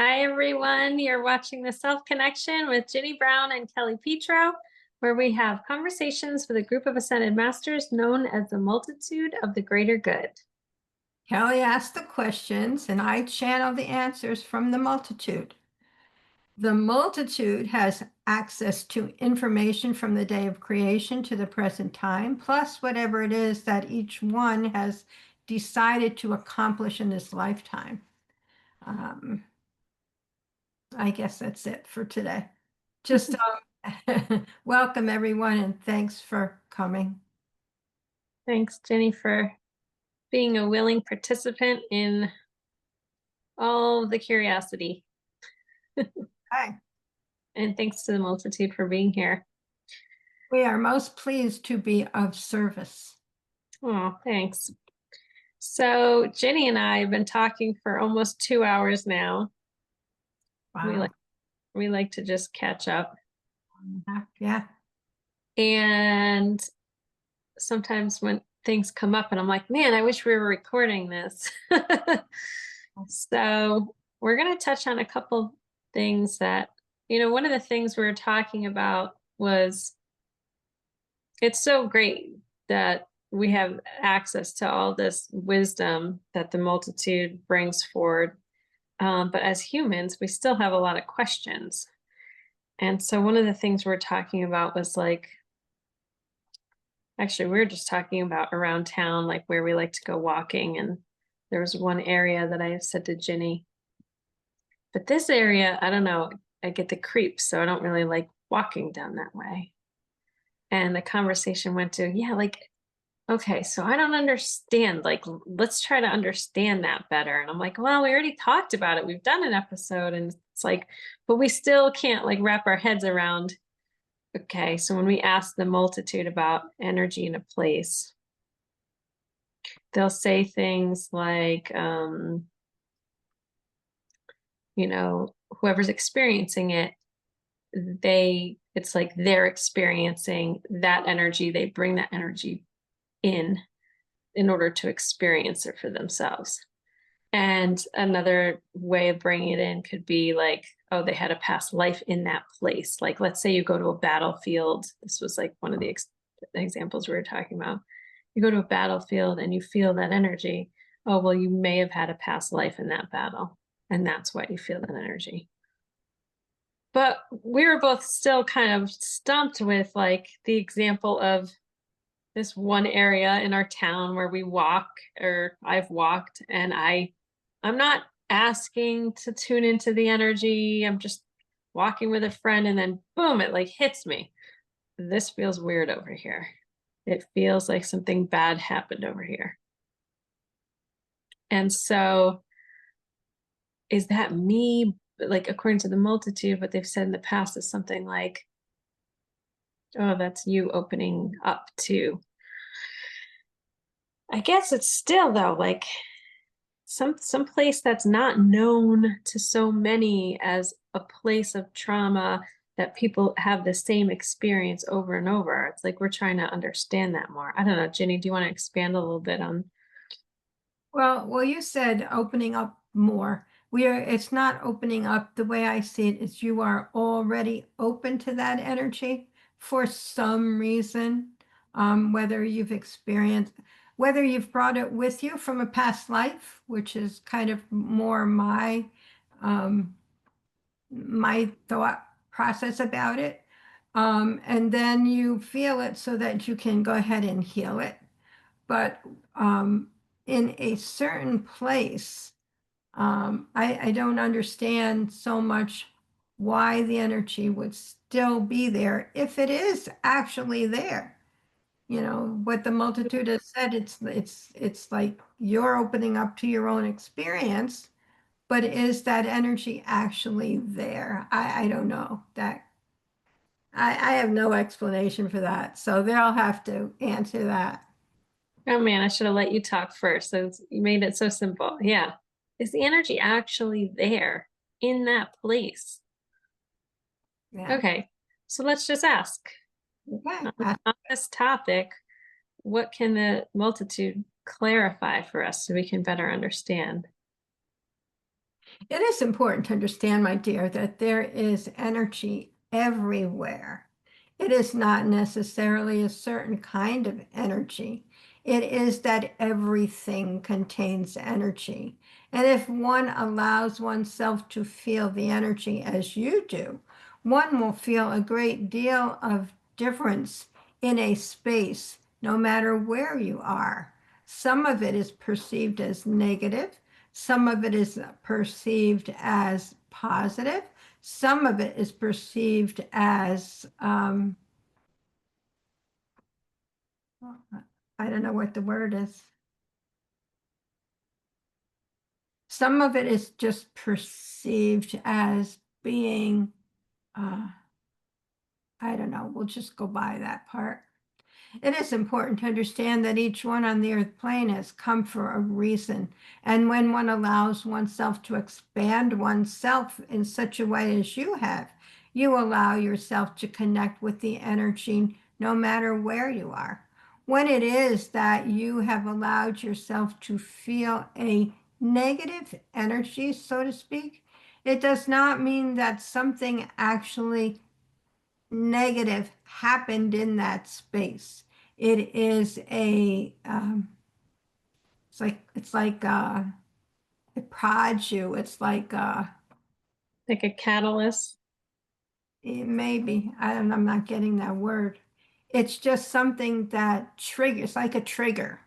Hi, everyone. You're watching The Self Connection with Ginny Brown and Kelly Pietro, where we have conversations with a group of ascended masters known as the multitude of the greater good. Kelly asked the questions, and I channel the answers from the multitude. The multitude has access to information from the day of creation to the present time, plus whatever it is that each one has decided to accomplish in this lifetime. Um, I guess that's it for today. Just welcome everyone, and thanks for coming. Thanks, Ginny, for being a willing participant in all of the curiosity. Hi. And thanks to the multitude for being here. We are most pleased to be of service. Oh, thanks. So, Ginny and I have been talking for almost 2 hours now. We Wow. like we like to just catch up. Yeah. And sometimes when things come up and I'm like, man, I wish we were recording this. So we're going to touch on a couple things that, one of the things we were talking about was it's so great that we have access to all this wisdom that the multitude brings forward. But as humans, we still have a lot of questions. And so one of the things we're talking about was like, actually, we were just talking about around town, like where we like to go walking. And there was one area that I said to Ginny, but this area, I don't know, I get the creeps, so I don't really like walking down that way. And the conversation went to, yeah, like, okay, so I don't understand. Like, let's try to understand that better. And I'm like, well, we already talked about it. We've done an episode. And it's like, but we still can't like wrap our heads around. Okay, so when we ask the multitude about energy in a place, they'll say things like, whoever's experiencing it, it's like they're experiencing that energy. They bring that energy in order to experience it for themselves. And another way of bringing it in could be like, oh, they had a past life in that place. Like, let's say you go to a battlefield. This was like one of the examples we were talking about. You go to a battlefield and you feel that energy. Oh, well, you may have had a past life in that battle. And that's why you feel that energy. But we were both still kind of stumped with like the example of this one area in our town where we walk or I've walked and I'm not asking to tune into the energy. I'm just walking with a friend and then boom, it like hits me. This feels weird over here. It feels like something bad happened over here. And so is that me? Like according to the multitude, what they've said in the past is something like, oh, that's you opening up to. I guess it's still though, like some place that's not known to so many as a place of trauma that people have the same experience over and over. It's like we're trying to understand that more. I don't know, Ginny, do you want to expand a little bit on? Well, you said opening up more. It's not opening up the way I see it is you are already open to that energy for some reason. Whether you've experienced, whether you've brought it with you from a past life, which is kind of more um, my thought process about it. And then you feel it so that you can go ahead and heal it. But in a certain place, I don't understand so much why the energy would still be there if it is actually there. You know, what the multitude has said, it's like you're opening up to your own experience, but is that energy actually there? I don't know. I have no explanation for that. So they'll have to answer that. Oh man, I should have let you talk first. So you made it so simple. Yeah. Is the energy actually there in that place? Yeah. Okay. So let's just ask Okay. on this topic, what can the multitude clarify for us so we can better understand? It is important to understand, my dear, that there is energy everywhere. It is not necessarily a certain kind of energy. It is that everything contains energy. And if one allows oneself to feel the energy as you do, one will feel a great deal of difference in a space, no matter where you are. Some of it is perceived as negative. Some of it is perceived as positive. Some of it is perceived as, I don't know what the word is. Some of it is just perceived as being, uh, I don't know, we'll just go by that part. It is important to understand that each one on the earth plane has come for a reason. And when one allows oneself to expand oneself in such a way as you have, you allow yourself to connect with the energy no matter where you are. When it is that you have allowed yourself to feel a negative energy, so to speak, it does not mean that something actually negative happened in that space. It is it's like it prods you. It's like Like a catalyst. maybe I'm not getting that word. It's just something that triggers, like a trigger.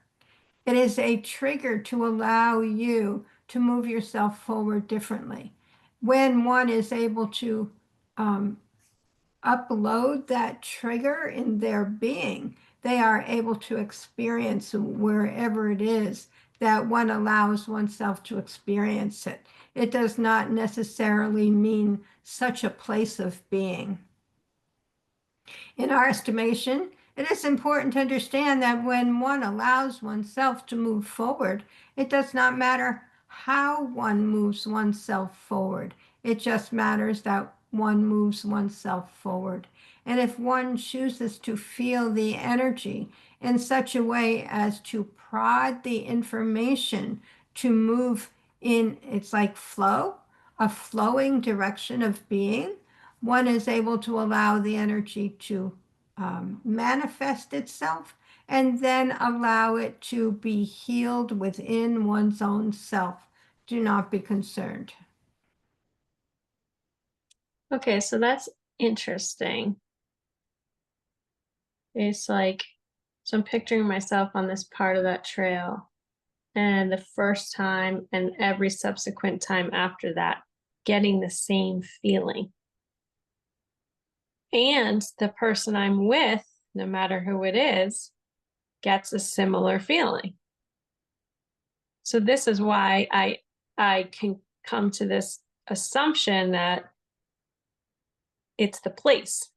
It is a trigger to allow you to move yourself forward differently. When one is able to um, upload that trigger in their being, they are able to experience wherever it is that one allows oneself to experience it. It does not necessarily mean such a place of being. In our estimation, it is important to understand that when one allows oneself to move forward, it does not matter how one moves oneself forward. It just matters that one moves oneself forward. And if one chooses to feel the energy in such a way as to prod the information to move in, it's like flow, a flowing direction of being, one is able to allow the energy to manifest itself and then allow it to be healed within one's own self. Do not be concerned. Okay, so that's interesting. It's like, so I'm picturing myself on this part of that trail, and the first time and every subsequent time after that, getting the same feeling. And the person I'm with, no matter who it is, gets a similar feeling. So this is why I can come to this assumption that it's the place.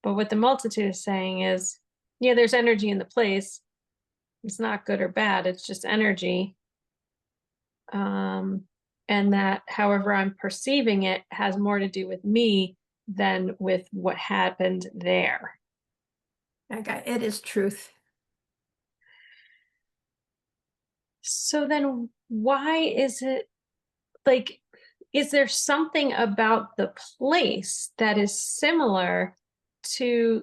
But what the multitude is saying is, yeah, there's energy in the place. It's not good or bad, it's just energy. And that however I'm perceiving it has more to do with me than with what happened there. Okay, it is truth. So then why is it like, is there something about the place that is similar to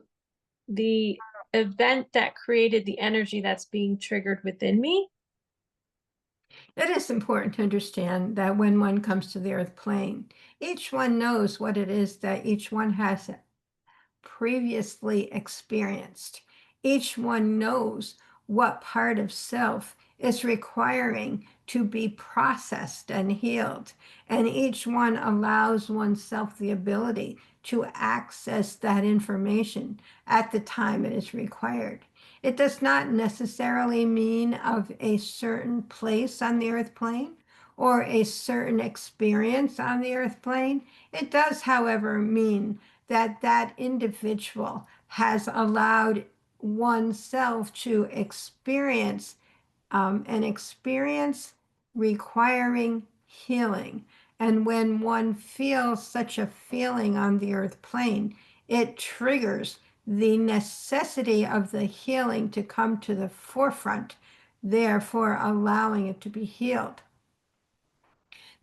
the event that created the energy that's being triggered within me? It is important to understand that when one comes to the earth plane, each one knows what it is that each one has previously experienced. Each one knows what part of self is requiring to be processed and healed, and each one allows oneself the ability to access that information at the time it is required. It does not necessarily mean of a certain place on the earth plane or a certain experience on the earth plane. It does, however, mean that that individual has allowed oneself to experience an experience requiring healing. And when one feels such a feeling on the earth plane, it triggers the necessity of the healing to come to the forefront, therefore allowing it to be healed.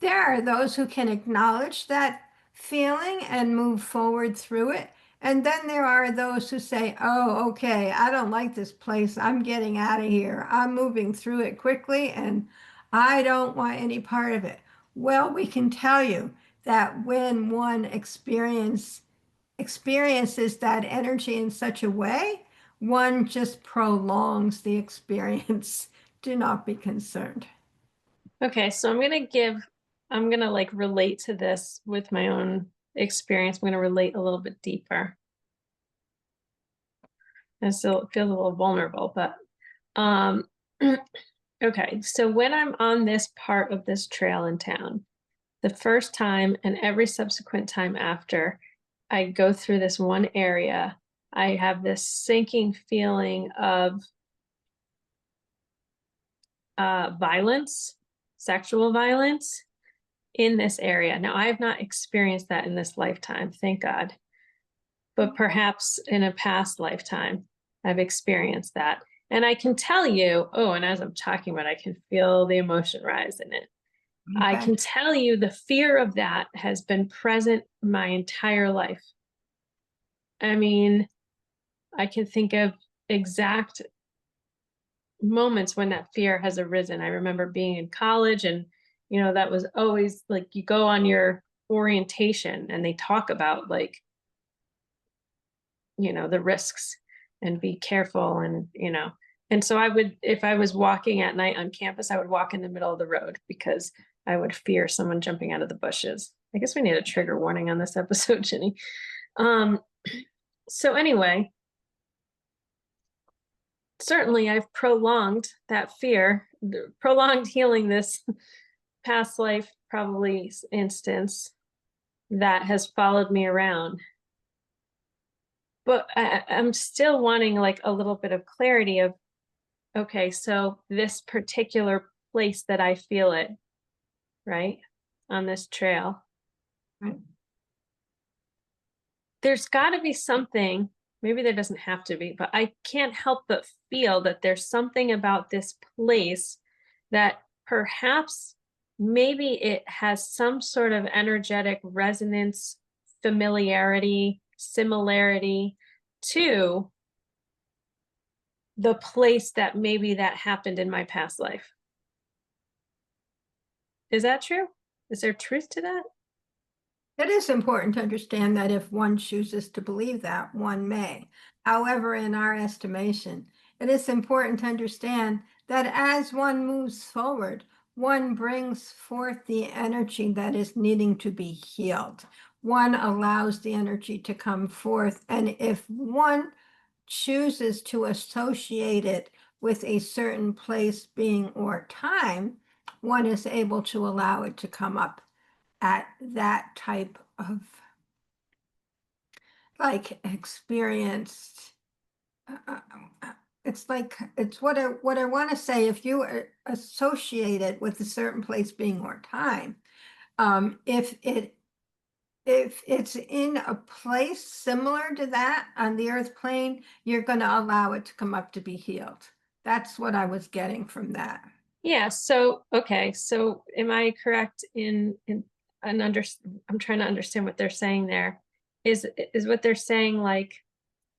There are those who can acknowledge that feeling and move forward through it. And then there are those who say, oh, okay, I don't like this place. I'm getting out of here. I'm moving through it quickly and I don't want any part of it. Well, we can tell you that when one experiences that energy in such a way, one just prolongs the experience. Do not be concerned. Okay, so I'm gonna like relate to this with my own experience. I'm gonna relate a little bit deeper. And still it feels a little vulnerable, but um okay, so when I'm on this part of this trail in town, the first time and every subsequent time after I go through this one area, I have this sinking feeling of violence, sexual violence in this area. Now, I have not experienced that in this lifetime, thank God, but perhaps in a past lifetime, I've experienced that. And I can tell you, oh, and as I'm talking about it, I can feel the emotion rise in it. I Okay. can tell you the fear of that has been present my entire life. I mean, I can think of exact moments when that fear has arisen. I remember being in college and that was always like you go on your orientation and they talk about like, the risks and be careful and so I would if I was walking at night on campus, I would walk in the middle of the road because I would fear someone jumping out of the bushes. I guess we need a trigger warning on this episode, Ginny. Um so anyway, certainly I've prolonged that fear, prolonged healing this past life probably instance that has followed me around. But I'm still wanting like a little bit of clarity of, okay, so this particular place that I feel it, right, on this trail, Right. there's got to be something, maybe there doesn't have to be, but I can't help but feel that there's something about this place that perhaps maybe it has some sort of energetic resonance, familiarity, similarity to the place that maybe that happened in my past life. Is that true? Is there truth to that? It is important to understand that if one chooses to believe that, one may. However, in our estimation, it is important to understand that as one moves forward, one brings forth the energy that is needing to be healed. One allows the energy to come forth. And if one chooses to associate it with a certain place, being, or time, one is able to allow it to come up at that type of like experienced. uh, uh, it's like it's what I want to say. If you associate it with a certain place, being, or time, if it's in a place similar to that on the earth plane, you're going to allow it to come up to be healed. That's what I was getting from that. Yeah. So, okay. So, am I correct in and I'm trying to understand what they're saying there. Is what they're saying like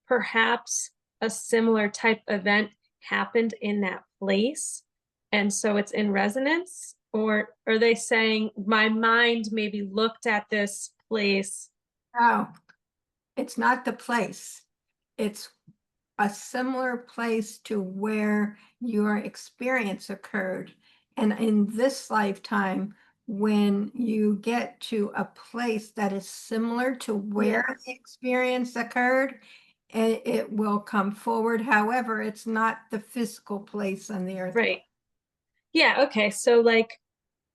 perhaps a similar type event happened in that place, and so it's in resonance, or are they saying my mind maybe looked at this place? Oh, it's not the place. It's a similar place to where your experience occurred. And in this lifetime, when you get to a place that is similar to where Yeah. the experience occurred, it will come forward. However, it's not the physical place on the earth. Right. Yeah. Okay. So, like,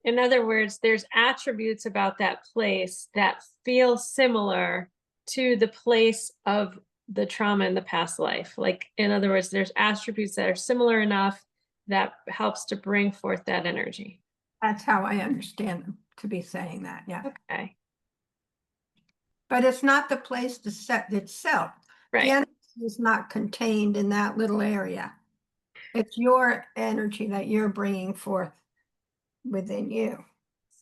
in other words, there's attributes about that place that feel similar to the place of the trauma in the past life. Like, in other words, there's attributes that are similar enough that helps to bring forth that energy. That's how I understand them to be saying that. Yeah. Okay. But it's not the place to set itself. The Right. energy is not contained in that little area. It's your energy that you're bringing forth within you.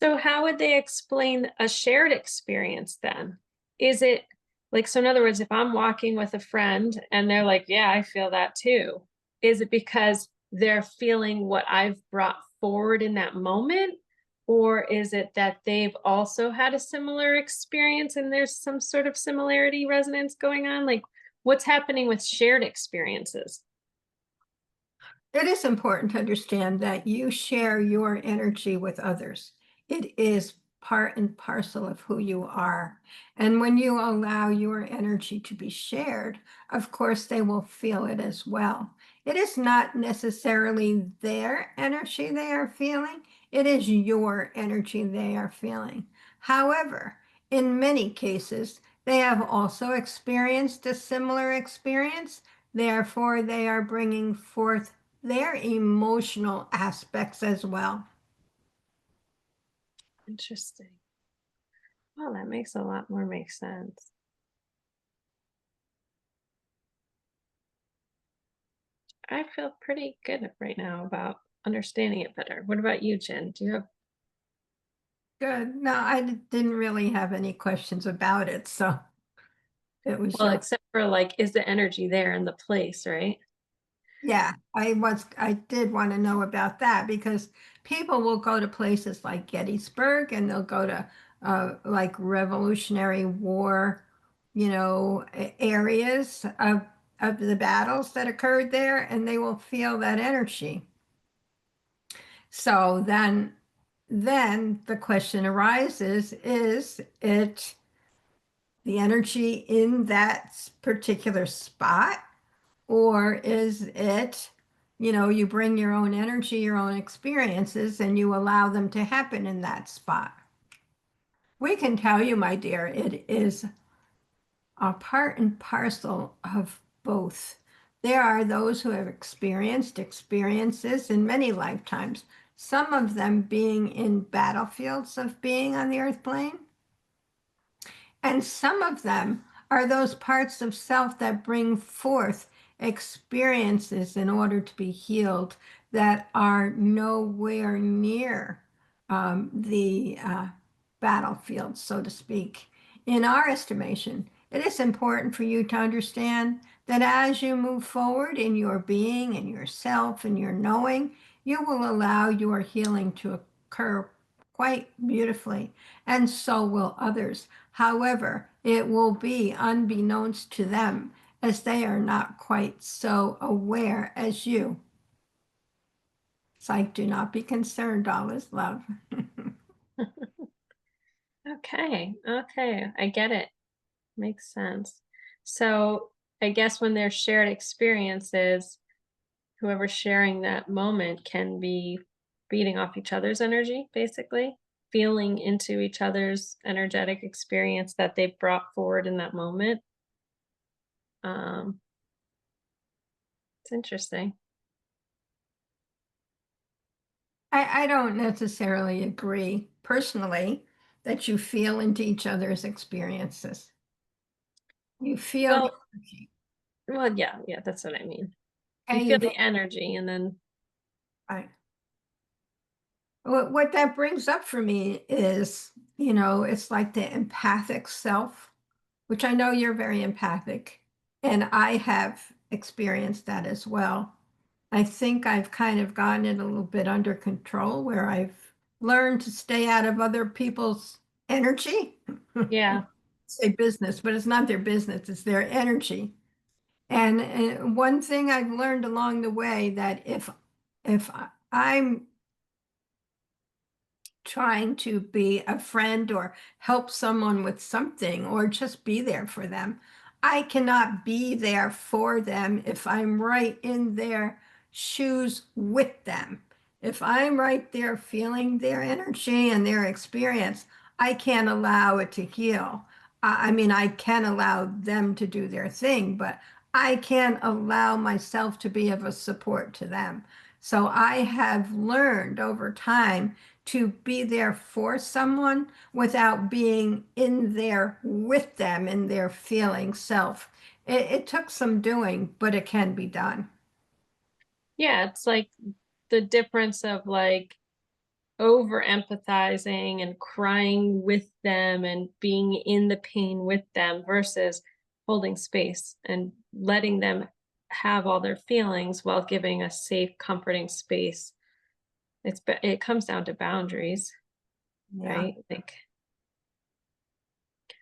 So how would they explain a shared experience then? Is it like, so in other words, if I'm walking with a friend and they're like, "Yeah, I feel that too." Is it because they're feeling what I've brought forward in that moment? Or is it that they've also had a similar experience and there's some sort of similarity resonance going on? Like, what's happening with shared experiences? It is important to understand that you share your energy with others. It is part and parcel of who you are. And when you allow your energy to be shared, of course, they will feel it as well. It is not necessarily their energy they are feeling, it is your energy they are feeling. However, in many cases, they have also experienced a similar experience. Therefore, they are bringing forth their emotional aspects as well. Interesting. Well, that makes a lot more make sense. I feel pretty good right now about understanding it better. What about you, Jen? Do you have, Good. No, didn't really have any questions about it, so it was well, just, except for like, is the energy there in the place, right? yeah, I did want to know about that because people will go to places like Gettysburg and they'll go to like Revolutionary War, areas of the battles that occurred there, and they will feel that energy. So then the question arises, is it the energy in that particular spot, or is it, you bring your own energy, your own experiences, and you allow them to happen in that spot? We can tell you, my dear, it is a part and parcel of both. There are those who have experienced experiences in many lifetimes, some of them being in battlefields of being on the earth plane, and some of them are those parts of self that bring forth experiences in order to be healed that are nowhere near the battlefield, so to speak. In our estimation, it is important for you to understand that as you move forward in your being and yourself and your knowing, you will allow your healing to occur quite beautifully, and so will others. However, it will be unbeknownst to them as they are not quite so aware as you. It's like, do not be concerned, all is love. Okay, okay, I get it. Makes sense. So I guess when there's shared experiences, whoever's sharing that moment can be feeding off each other's energy, basically, feeling into each other's energetic experience that they brought forward in that moment. Um, it's interesting. I don't necessarily agree personally that you feel into each other's experiences. You feel the Well, energy. yeah, yeah, that's what I mean. You Okay, feel the energy and then I, what that brings up for me is, it's like the empathic self, which I know you're very empathic, and I have experienced that as well. I think I've kind of gotten it a little bit under control where I've learned to stay out of other people's energy. yeah, Say business, but it's not their business, it's their energy. And one thing I've learned along the way that if I'm trying to be a friend or help someone with something or just be there for them, I cannot be there for them if I'm right in their shoes with them. If I'm right there feeling their energy and their experience, I can't allow it to heal. I mean, I can allow them to do their thing, but I can't allow myself to be of a support to them. So I have learned over time to be there for someone without being in there with them in their feeling self. It took some doing, but it can be done. yeah, it's like the difference of like over empathizing and crying with them and being in the pain with them versus holding space and letting them have all their feelings while giving a safe, comforting space. It comes down to boundaries, Yeah. right? Like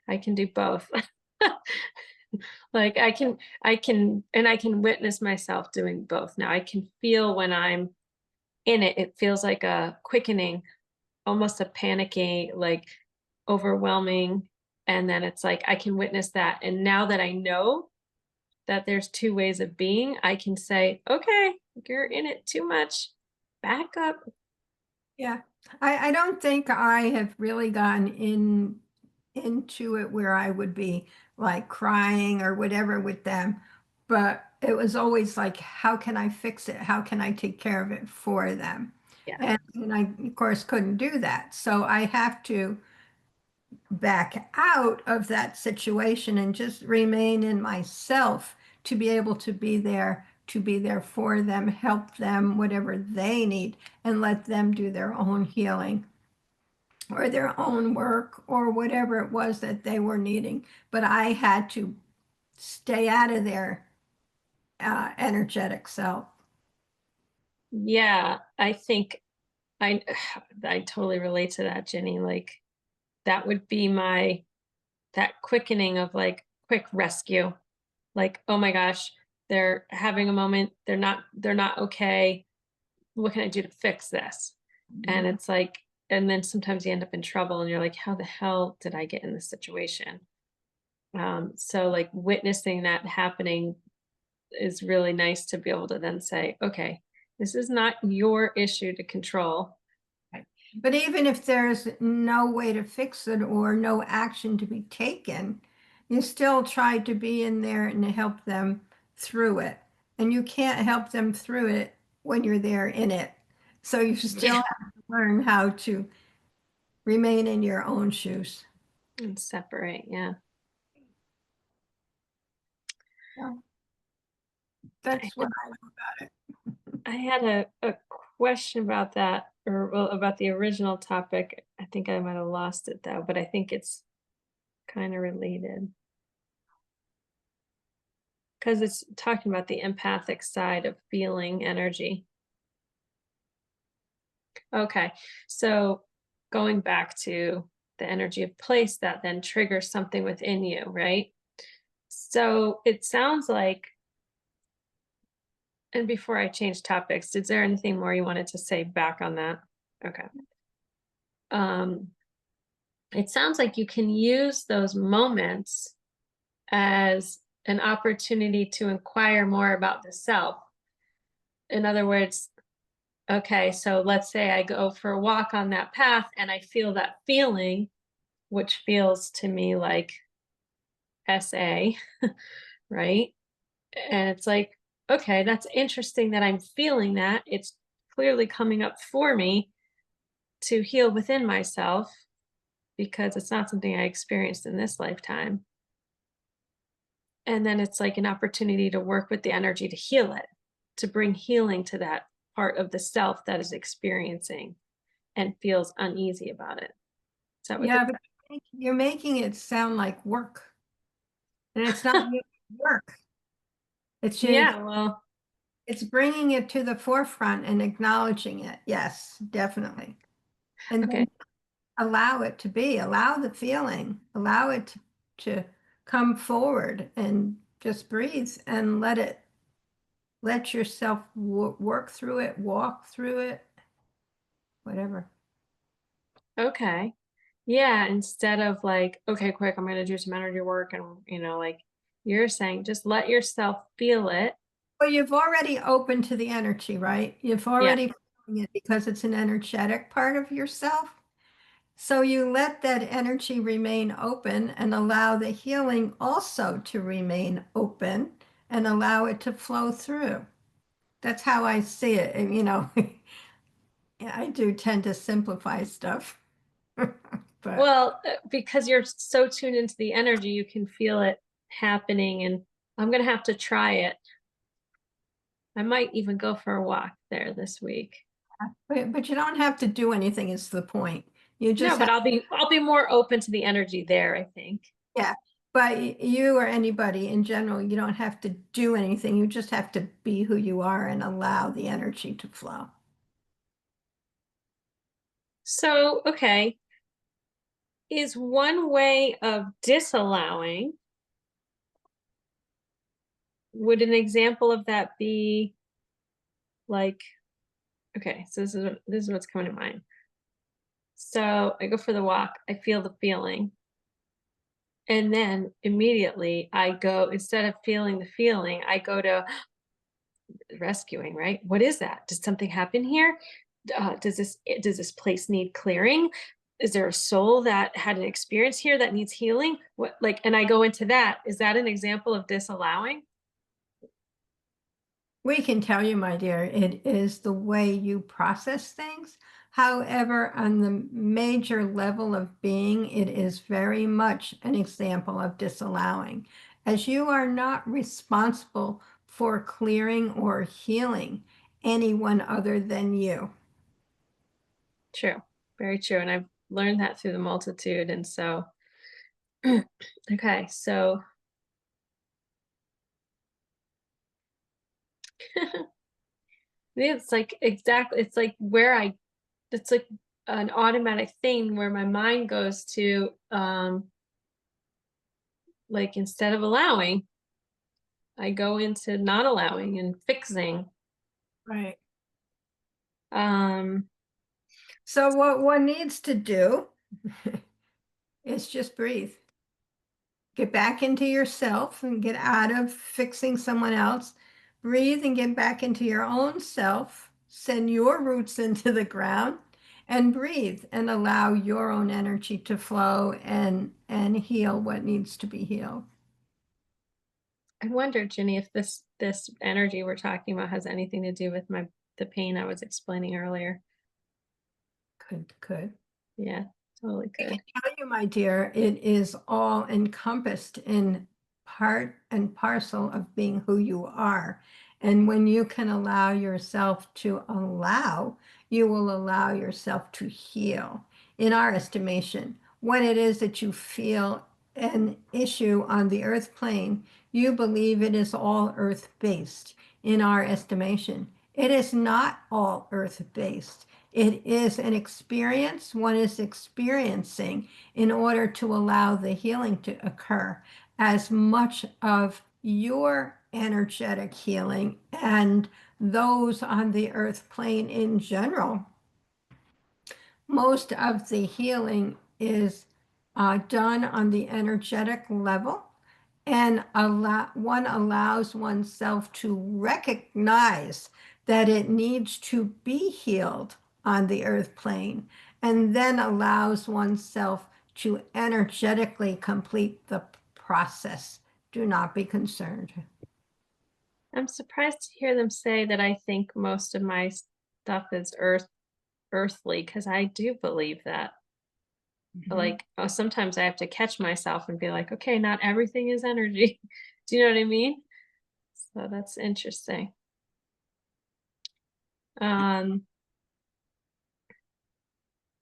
I can do both. Like I can witness myself doing both. Now I can feel when I'm in it, it feels like a quickening, almost a panicky, like overwhelming. And then it's like I can witness that. And now that I know that there's two ways of being, I can say, okay, you're in it too much. Back up. Yeah. I don't think I have really gone into it where I would be like crying or whatever with them. But it was always like, how can I fix it? How can I take care of it for them? Yeah. And I, of course, couldn't do that. So I have to back out of that situation and just remain in myself to be able to be there for them, help them, whatever they need, and let them do their own healing or their own work or whatever it was that they were needing. But I had to stay out of their energetic self. Yeah. I think I I totally relate to that, Jenny. Like that would be my that quickening of like quick rescue. Like, oh my gosh, they're having a moment. They're not okay. What can I do to fix this? And it's like, and then sometimes you end up in trouble and you're like, how the hell did I get in this situation? So like witnessing that happening is really nice to be able to then say, okay, this is not your issue to control. Right. But even if there's no way to fix it or no action to be taken, you still try to be in there and help them through it. And you can't help them through it when you're there in it. So you still Yeah. have to learn how to remain in your own shoes. And separate. Yeah. Yeah, I that's what had, I know about it. I had a question about that, or well, about the original topic. I think I might have lost it though, but I think it's kind of related because it's talking about the empathic side of feeling energy. Okay. So going back to the energy of place that then triggers something within you, right? So it sounds like, and before I change topics, is there anything more you wanted to say back on that? Okay. Um, it sounds like you can use those moments as an opportunity to inquire more about the self. In other words, okay, so let's say I go for a walk on that path and I feel that feeling, which feels to me like SA, right? And it's like, okay, that's interesting that I'm feeling that. It's clearly coming up for me to heal within myself because it's not something I experienced in this lifetime. And then it's like an opportunity to work with the energy to heal it, to bring healing to that part of the self that is experiencing and feels uneasy about it. Is that what Yeah, it? but you're making it sound like work. And it's not really work. Yeah, well, It's bringing it to the forefront and acknowledging it. Yes, definitely. And okay. then allow it to be, allow the feeling, allow it to come forward and just breathe and let yourself work through it, walk through it, whatever. Okay. Yeah, instead of like, okay, quick, I'm gonna do some energy work and like you're saying, just let yourself feel it. Well, you've already opened to the energy, right? You've Yeah. already feeling it because it's an energetic part of yourself. So you let that energy remain open and allow the healing also to remain open and allow it to flow through. That's how I see it. And, I do tend to simplify stuff, but Well, because you're so tuned into the energy, you can feel it happening and I'm gonna have to try it. I might even go for a walk there this week. But you don't have to do anything is the point. You No, just but have, I'll be more open to the energy there, I think. yeah. But you or anybody in general, you don't have to do anything. You just have to be who you are and allow the energy to flow. So, okay, is one way of disallowing, would an example of that be like, okay, so this is what's coming to mind. So I go for the walk, I feel the feeling, and then immediately I go, instead of feeling the feeling, I go to rescuing, right? What is that? Did something happen here? Does this place need clearing? Is there a soul that had an experience here that needs healing? What, like, and I go into that. Is that an example of disallowing? We can tell you, my dear, it is the way you process things. However, on the major level of being, it is very much an example of disallowing, as you are not responsible for clearing or healing anyone other than you. True, very true. And I've learned that through the multitude. And so, okay, so it's like exactly, it's like an automatic thing where my mind goes to, like instead of allowing, I go into not allowing and fixing. Right. Um, So what one needs to do is just breathe. Get back into yourself and get out of fixing someone else. Breathe and get back into your own self. Send your roots into the ground and breathe and allow your own energy to flow and heal what needs to be healed. I wonder, Ginny, if this energy we're talking about has anything to do with the pain I was explaining earlier. Could. Yeah, totally I can could. tell you, my dear, it is all encompassed in part and parcel of being who you are. And when you can allow yourself to allow, you will allow yourself to heal. In our estimation, when it is that you feel an issue on the earth plane, you believe it is all earth based. In our estimation, it is not all earth based. It is an experience one is experiencing in order to allow the healing to occur. As much of your energetic healing and those on the earth plane in general, most of the healing is done on the energetic level and one allows oneself to recognize that it needs to be healed on the earth plane and then allows oneself to energetically complete the process. Do not be concerned. I'm surprised to hear them say that I think most of my stuff is earthly, because I do believe that. Mhm. Like, sometimes I have to catch myself and be like, okay, not everything is energy. Do you know what I mean? So that's interesting. Um,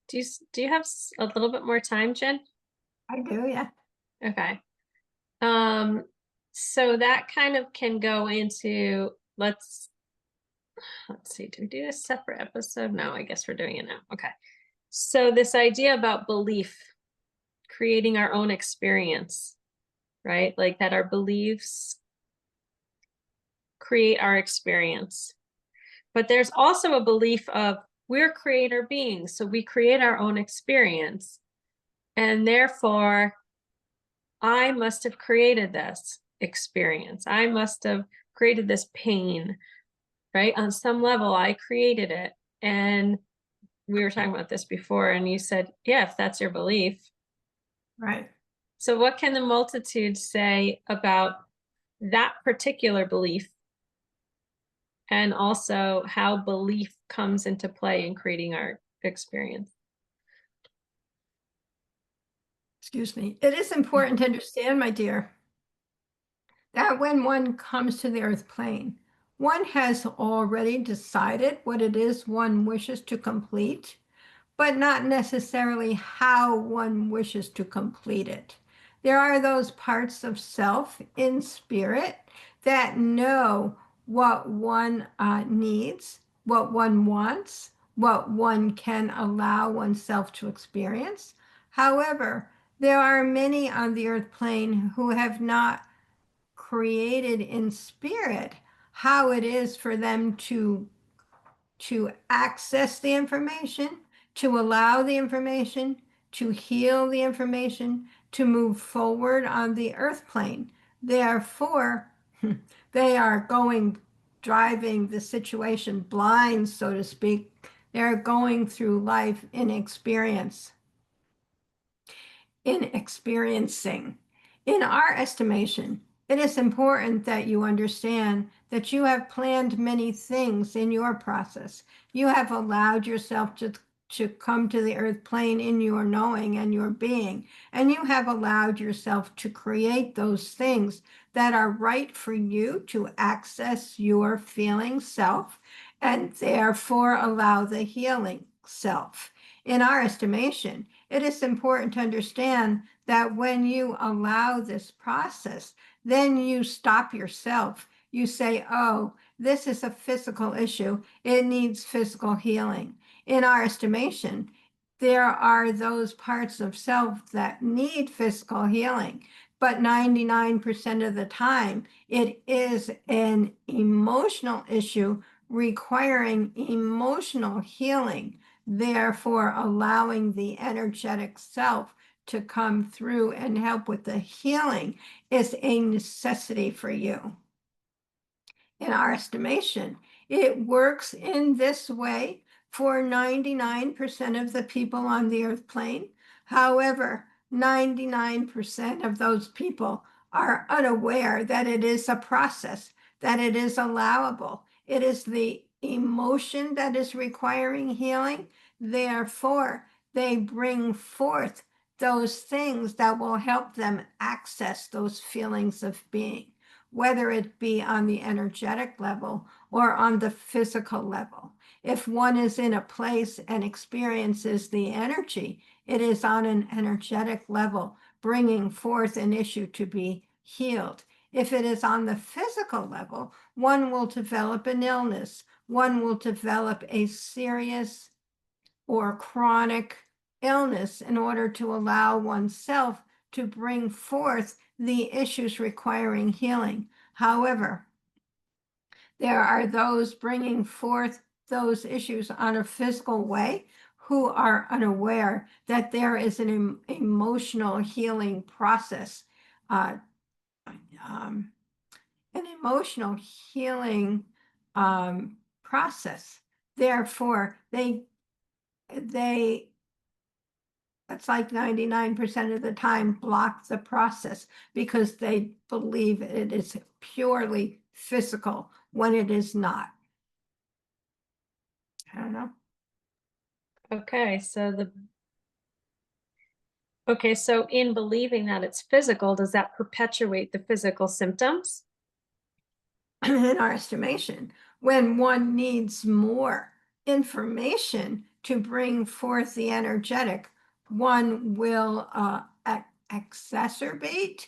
do you have a little bit more time, Jen? I do, yeah. Okay. Um, so that kind of can go into, let's see, do we do a separate episode? No, I guess we're doing it now. Okay. So this idea about belief, creating our own experience, right? Like that our beliefs create our experience. But there's also a belief of we're creator beings, so we create our own experience. And therefore, I must have created this experience. I must have created this pain, right? On some level, I created it. And we were talking about this before, and you said, yeah, if that's your belief. Right. So, what can the multitude say about that particular belief, and also how belief comes into play in creating our experience? Excuse me. It is important to understand, my dear, that when one comes to the earth plane, one has already decided what it is one wishes to complete, but not necessarily how one wishes to complete it. There are those parts of self in spirit that know what one needs, what one wants, what one can allow oneself to experience. However, there are many on the earth plane who have not created in spirit how it is for them to access the information, to allow the information, to heal the information, to move forward on the earth plane. Therefore, they are driving the situation blind, so to speak. They're going through life in experiencing. In our estimation, it is important that you understand that you have planned many things in your process. You have allowed yourself to come to the earth plane in your knowing and your being, and you have allowed yourself to create those things that are right for you to access your feeling self and therefore allow the healing self. In our estimation, it is important to understand that when you allow this process, then you stop yourself. You say, oh, this is a physical issue. It needs physical healing. In our estimation, there are those parts of self that need physical healing, but 99% of the time, it is an emotional issue requiring emotional healing, therefore allowing the energetic self to come through and help with the healing is a necessity for you. In our estimation, it works in this way for 99% of the people on the earth plane. However, 99% of those people are unaware that it is a process, that it is allowable. It is the emotion that is requiring healing. Therefore, they bring forth those things that will help them access those feelings of being, whether it be on the energetic level or on the physical level. If one is in a place and experiences the energy, it is on an energetic level, bringing forth an issue to be healed. If it is on the physical level, one will develop an illness, one will develop a serious or chronic illness in order to allow oneself to bring forth the issues requiring healing. However, there are those bringing forth those issues on a physical way who are unaware that there is an emotional healing process, uh, um, an emotional healing process. Therefore, they it's like 99% of the time block the process because they believe it is purely physical when it is not. I don't know. So in believing that it's physical, does that perpetuate the physical symptoms? In our estimation, when one needs more information to bring forth the energetic, one will exacerbate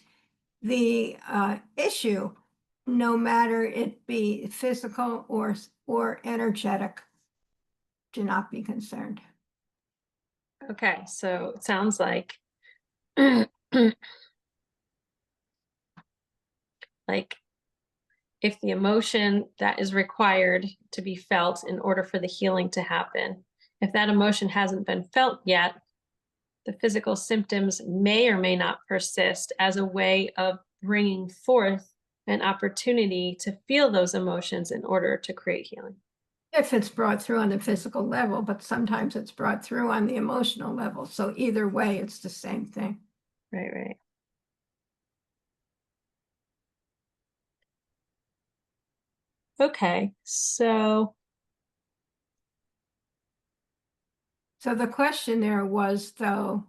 the issue, no matter it be physical or energetic. Do not be concerned. Okay, so it sounds like like if the emotion that is required to be felt in order for the healing to happen, if that emotion hasn't been felt yet, the physical symptoms may or may not persist as a way of bringing forth an opportunity to feel those emotions in order to create healing. If it's brought through on the physical level, but sometimes it's brought through on the emotional level. So either way, it's the same thing. Right, right. Okay, so So the question there was, though,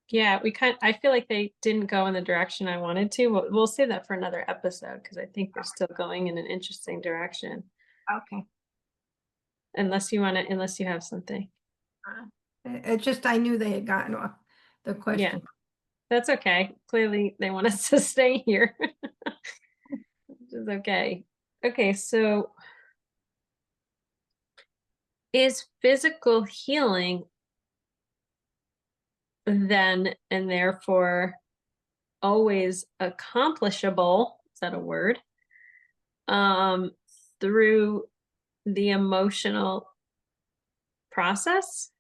Yeah, I feel like they didn't go in the direction I wanted to. We'll save that for another episode because I think they're still going in an interesting direction. Okay. Unless you have something. It just, I knew they had gotten off the Yeah, question. that's okay. Clearly they want us to stay here, which is okay. Okay, so is physical healing then and therefore always accomplishable? Is that a word? Um, through the emotional process?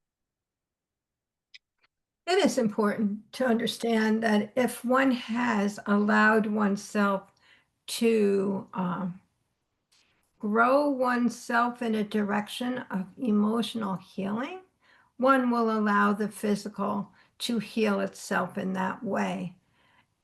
It is important to understand that if one has allowed oneself to grow oneself in a direction of emotional healing, one will allow the physical to heal itself in that way.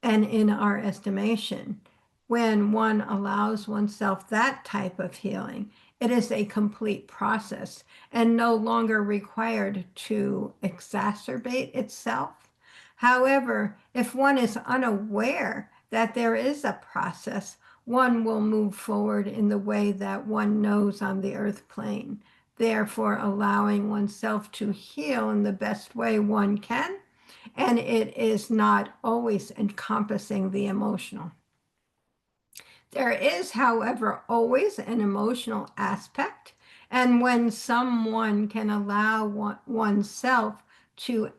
And in our estimation, when one allows oneself that type of healing, it is a complete process and no longer required to exacerbate itself. However, if one is unaware that there is a process, one will move forward in the way that one knows on the earth plane, therefore allowing oneself to heal in the best way one can, and it is not always encompassing the emotional. There is, however, always an emotional aspect, and when someone can allow oneself to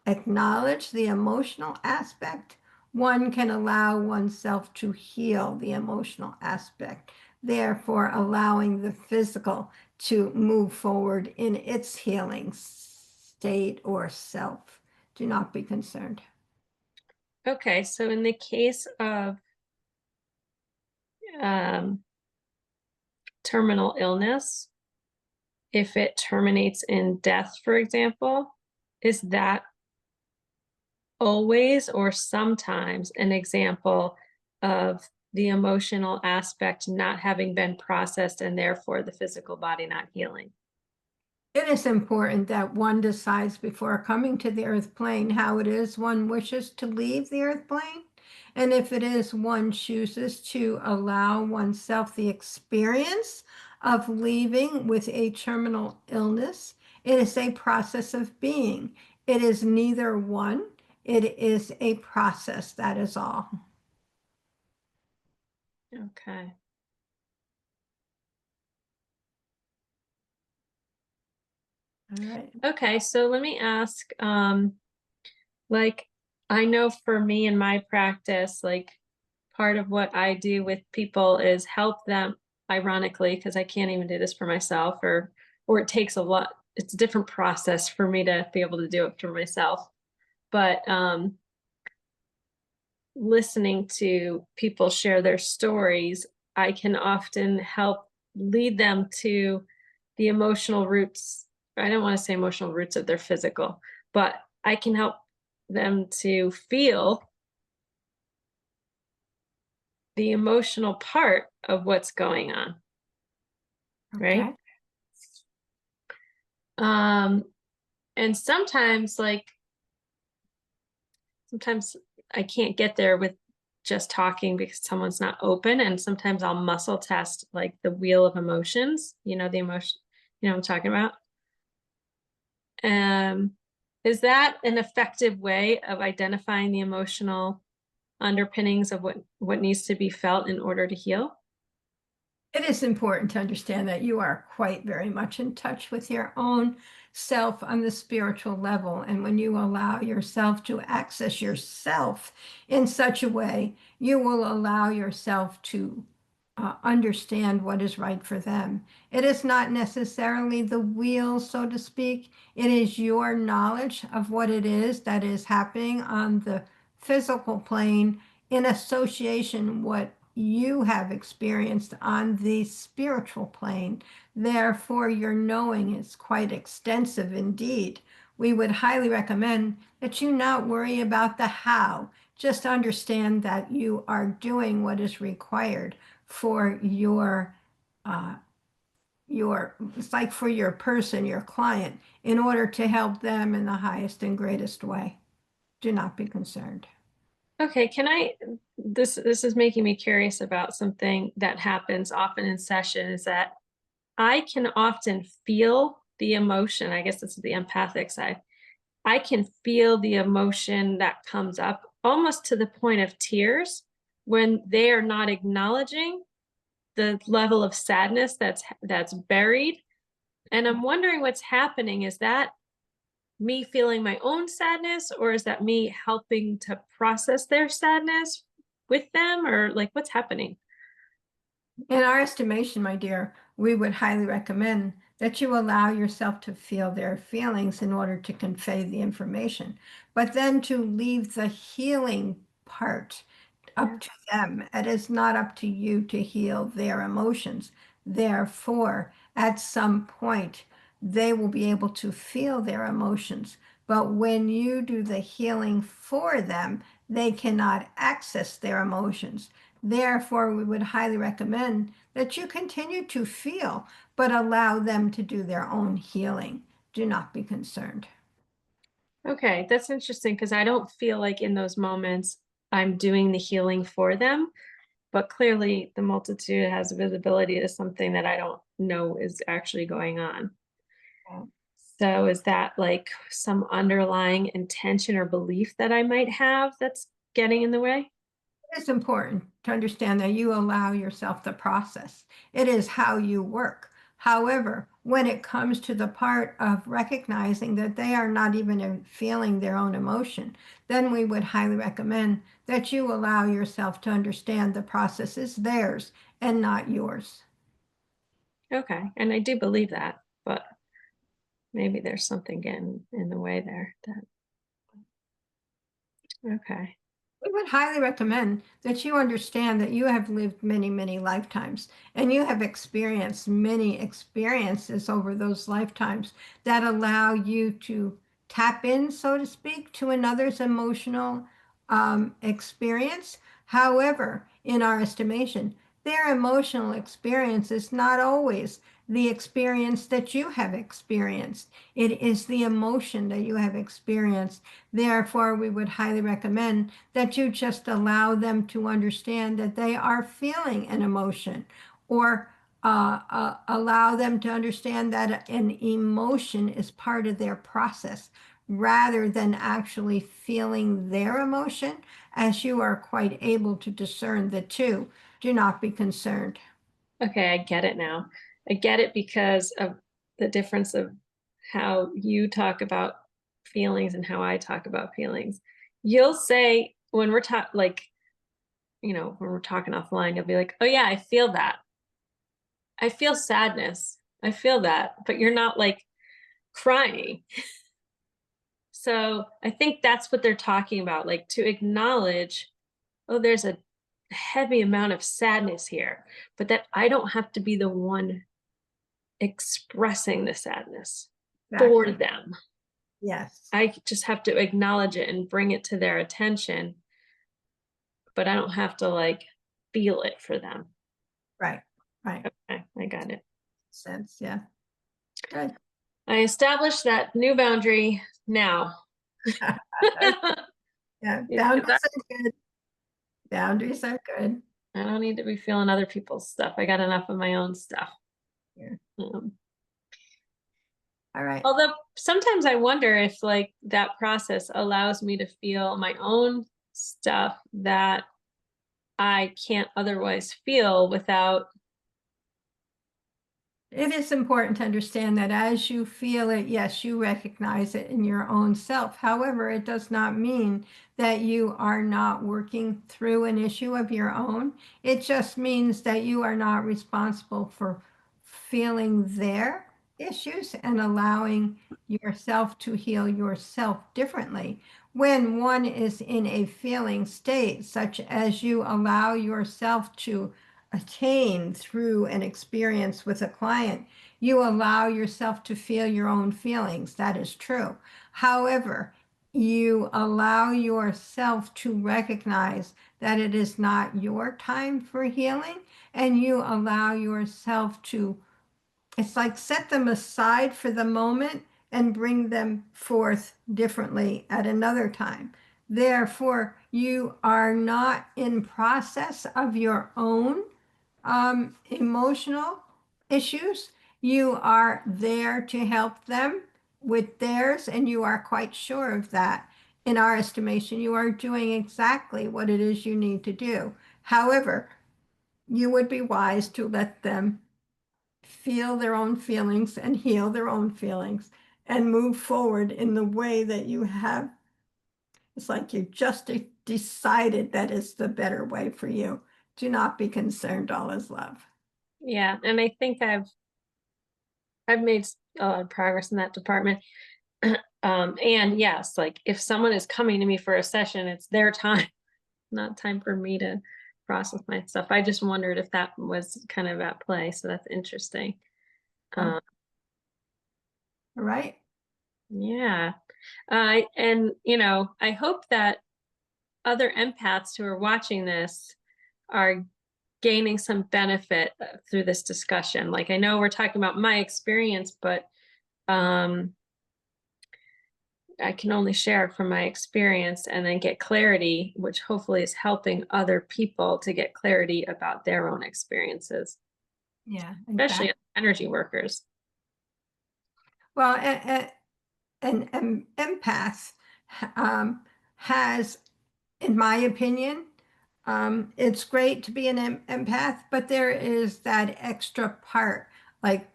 acknowledge the emotional aspect, one can allow oneself to heal the emotional aspect, therefore allowing the physical to move forward in its healing state or self. Do not be concerned. Okay, so in the case of um, terminal illness, if it terminates in death, for example, is that always or sometimes an example of the emotional aspect not having been processed and therefore the physical body not healing? It is important that one decides before coming to the earth plane how it is one wishes to leave the earth plane. And if it is one chooses to allow oneself the experience of leaving with a terminal illness, it is a process of being. It is neither one, it is a process, that is all. Okay. All right. Okay, so let me ask, like, I know for me in my practice, like, part of what I do with people is help them, ironically, because I can't even do this for myself, or it takes a lot. It's a different process for me to be able to do it for myself. But listening to people share their stories, I can often help lead them to the emotional roots. I don't want to say emotional roots of their physical, but I can help them to feel the emotional part of what's going on, right? Okay. Um, and sometimes I can't get there with just talking because someone's not open. And sometimes I'll muscle test like the wheel of emotions, the emotion, what I'm talking about. Um, is that an effective way of identifying the emotional underpinnings of what needs to be felt in order to heal? It is important to understand that you are quite very much in touch with your own self on the spiritual level. And when you allow yourself to access yourself in such a way, you will allow yourself to understand what is right for them. It is not necessarily the wheel, so to speak. It is your knowledge of what it is that is happening on the physical plane in association what you have experienced on the spiritual plane. Therefore, your knowing is quite extensive indeed. We would highly recommend that you not worry about the how. Just understand that you are doing what is required for your it's like for your person, your client, in order to help them in the highest and greatest way. Do not be concerned. Okay, can I this is making me curious about something that happens often in sessions that I can often feel the emotion. I guess this is the empathic side. I can feel the emotion that comes up almost to the point of tears when they are not acknowledging the level of sadness that's buried. And I'm wondering what's happening. Is that me feeling my own sadness, or is that me helping to process their sadness with them, or like what's happening? In our estimation, my dear, we would highly recommend that you allow yourself to feel their feelings in order to convey the information, but then to leave the healing part Yeah. up to them. It is not up to you to heal their emotions. Therefore, at some point, they will be able to feel their emotions. But when you do the healing for them, they cannot access their emotions. Therefore, we would highly recommend that you continue to feel, but allow them to do their own healing. Do not be concerned. Okay, that's interesting because I don't feel like in those moments I'm doing the healing for them, but clearly the multitude has visibility to something that I don't know is actually going on. So is that like some underlying intention or belief that I might have that's getting in the way? It's important to understand that you allow yourself the process. It is how you work. However, when it comes to the part of recognizing that they are not even feeling their own emotion, then we would highly recommend that you allow yourself to understand the process is theirs and not yours. Okay, and I do believe that, but maybe there's something getting in the way there. That okay. We would highly recommend that you understand that you have lived many, many lifetimes and you have experienced many experiences over those lifetimes that allow you to tap in, so to speak, to another's emotional experience. However, in our estimation, their emotional experience is not always the experience that you have experienced. It is the emotion that you have experienced. Therefore, we would highly recommend that you just allow them to understand that they are feeling an emotion, or allow them to understand that an emotion is part of their process rather than actually feeling their emotion, as you are quite able to discern the two. Do not be concerned. Okay, I get it now. I get it because of the difference of how you talk about feelings and how I talk about feelings. You'll say when we're talking, like, when we're talking offline, you'll be like, oh, yeah, I feel that. I feel sadness. I feel that. But you're not like crying. So I think that's what they're talking about, like to acknowledge, oh, there's a heavy amount of sadness here, but that I don't have to be the one expressing the sadness for Exactly. them. Yes. I just have to acknowledge it and bring it to their attention, but I don't have to like feel it for them. Right. Right. Okay, I got it. Sense. Yeah. Good. I established that new boundary now. Yeah. Because Boundaries are good. Boundaries are good. I don't need to be feeling other people's stuff. I got enough of my own stuff. Yeah. Um, All right. although sometimes I wonder if like that process allows me to feel my own stuff that I can't otherwise feel without. It is important to understand that as you feel it, yes, you recognize it in your own self. However, it does not mean that you are not working through an issue of your own. It just means that you are not responsible for feeling their issues and allowing yourself to heal yourself differently. When one is in a feeling state, such as you allow yourself to attain through an experience with a client, you allow yourself to feel your own feelings. That is true. However, you allow yourself to recognize that it is not your time for healing, and you allow yourself to it's like set them aside for the moment and bring them forth differently at another time. Therefore, you are not in process of your own emotional issues. You are there to help them with theirs, and you are quite sure of that. In our estimation, you are doing exactly what it is you need to do. However, you would be wise to let them feel their own feelings and heal their own feelings and move forward in the way that you have. It's like you just decided that is the better way for you. Do not be concerned, all is love. Yeah, and I think I've made a lot of progress in that department. And yes, like if someone is coming to me for a session, it's their time, not time for me to process my stuff. I just wondered if that was kind of at play. So that's interesting. Oh, Um, all right. yeah. And I hope that other empaths who are watching this are gaining some benefit through this discussion. Like I know we're talking about my experience, but um, I can only share from my experience and then get clarity, which hopefully is helping other people to get clarity about their own experiences, Yeah, especially exactly. energy workers. Well, an empath um, has, in my opinion, it's great to be an empath, but there is that extra part, like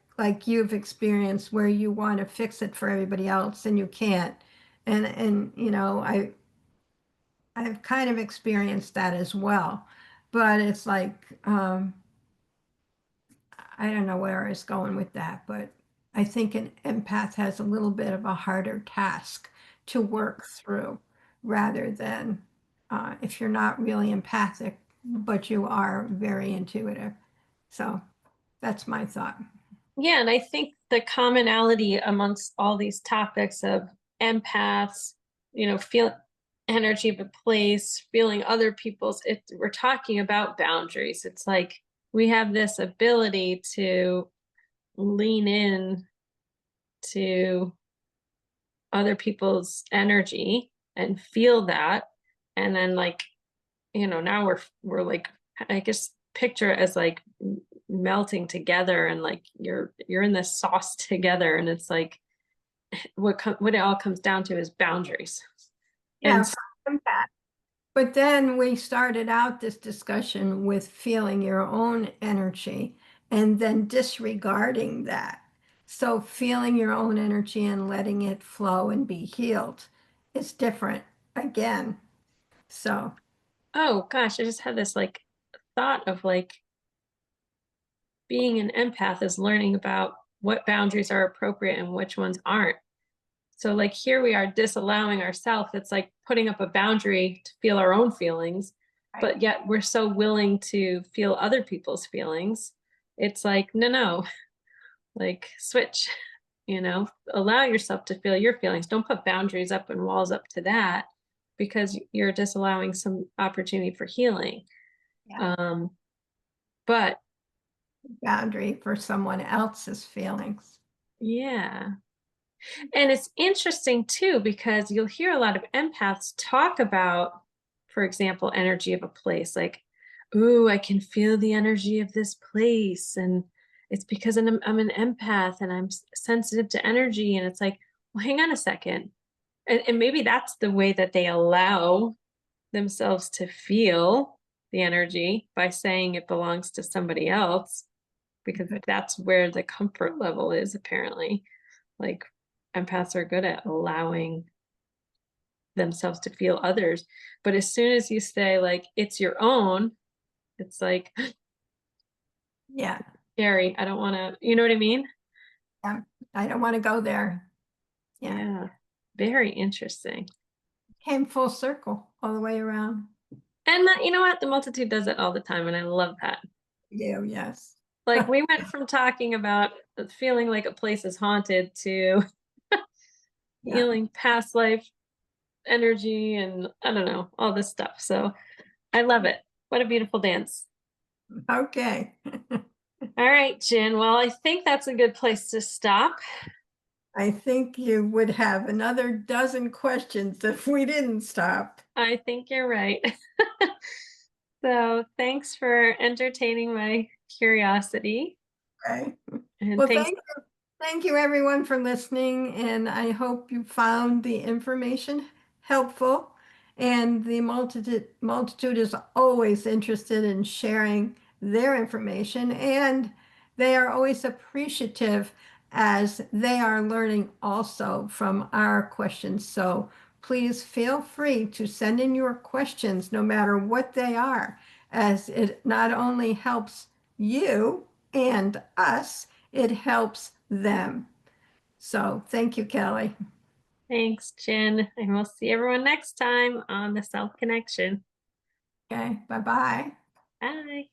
you've experienced, where you want to fix it for everybody else and you can't. And I've kind of experienced that as well. But it's like I don't know where I was going with that, but I think an empath has a little bit of a harder task to work through rather than if you're not really empathic, but you are very intuitive. So that's my thought. Yeah, and I think the commonality amongst all these topics of empaths, feel energy of a place, feeling other people's, we're talking about boundaries. It's like we have this ability to lean in to other people's energy and feel that. And then now we're like, I guess picture it as like melting together, and like you're in this sauce together, and it's like what it all comes down to is boundaries. Yeah, And for empath. But then we started out this discussion with feeling your own energy and then disregarding that. So feeling your own energy and letting it flow and be healed is different again. So, oh gosh, I just had this like thought of like being an empath is learning about what boundaries are appropriate and which ones aren't. So like here we are disallowing ourselves. It's like putting up a boundary to feel our own feelings, right. but yet we're so willing to feel other people's feelings. It's like, no, no, like switch, allow yourself to feel your feelings. Don't put boundaries up and walls up to that, because you're disallowing some opportunity for healing. Yeah. Um, but Boundary for someone else's feelings. yeah. And it's interesting too, because you'll hear a lot of empaths talk about, for example, energy of a place, like, ooh, I can feel the energy of this place. And it's because I'm an empath and I'm sensitive to energy. And it's like, well, hang on a second. And maybe that's the way that they allow themselves to feel the energy, by saying it belongs to somebody else, because Good. that's where the comfort level is, apparently. Like empaths are good at allowing themselves to feel others. But as soon as you say like it's your own, it's like Yeah. scary. I don't want to, you know what I mean? Yeah. I don't want to go there. Yeah. Yeah. Very interesting. Came full circle all the way around. And you know what? The multitude does it all the time. And I love that. You, yes. Like we went from talking about feeling like a place is haunted to Yeah. healing past life energy and I don't know, all this stuff. So I love it. What a beautiful dance. Okay. All right, Jen. Well, I think that's a good place to stop. I think you would have another dozen questions if we didn't stop. I think you're right. So thanks for entertaining my curiosity. Okay. And Well, thanks. thank you everyone for listening, and I hope you found the information helpful. And the multitude is always interested in sharing their information, and they are always appreciative as they are learning also from our questions. So please feel free to send in your questions, no matter what they are, as it not only helps you and us, it helps them. So thank you, Kelly. Thanks, Jen. And we'll see everyone next time on the Self Connection. Okay, bye-bye. Bye.